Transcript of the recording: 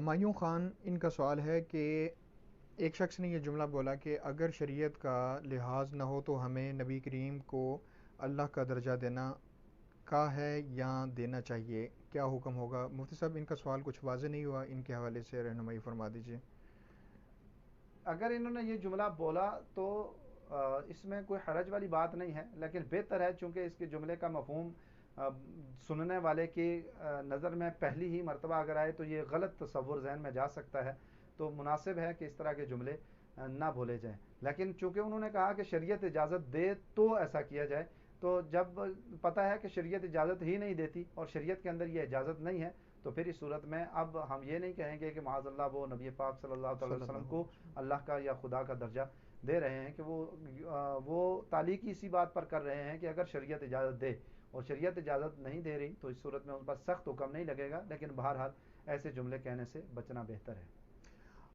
ہمایوں خان ان کا سوال ہے کہ ایک شخص نے یہ جملہ بولا کہ اگر شریعت کا لحاظ نہ ہو تو ہمیں نبی کریم کو اللہ کا درجہ دینا کا ہے یا دینا چاہیے، کیا حکم ہوگا؟ مفتی صاحب ان کا سوال کچھ واضح نہیں ہوا، ان کے حوالے سے رہنمائی فرما دیجیے۔ اگر انہوں نے یہ جملہ بولا تو اس میں کوئی حرج والی بات نہیں ہے، لیکن بہتر ہے چونکہ اس کے جملے کا مفہوم سننے والے کی نظر میں پہلی ہی مرتبہ اگر آئے تو یہ غلط تصور ذہن میں جا سکتا ہے، تو مناسب ہے کہ اس طرح کے جملے نہ بولے جائیں۔ لیکن چونکہ انہوں نے کہا کہ شریعت اجازت دے تو ایسا کیا جائے، تو جب پتہ ہے کہ شریعت اجازت ہی نہیں دیتی اور شریعت کے اندر یہ اجازت نہیں ہے، تو پھر اس صورت میں اب ہم یہ نہیں کہیں گے کہ معاذ اللہ وہ نبی پاک صلی اللہ تعالی صلی وسلم اللہ کو علیہ وسلم۔ اللہ کا یا خدا کا درجہ دے رہے ہیں، کہ وہ تعلیقی اسی بات پر کر رہے ہیں کہ اگر شریعت اجازت دے، اور شریعت اجازت نہیں دے رہی تو اس صورت میں اس پر سخت حکم نہیں لگے گا، لیکن بہرحال ایسے جملے کہنے سے بچنا بہتر ہے۔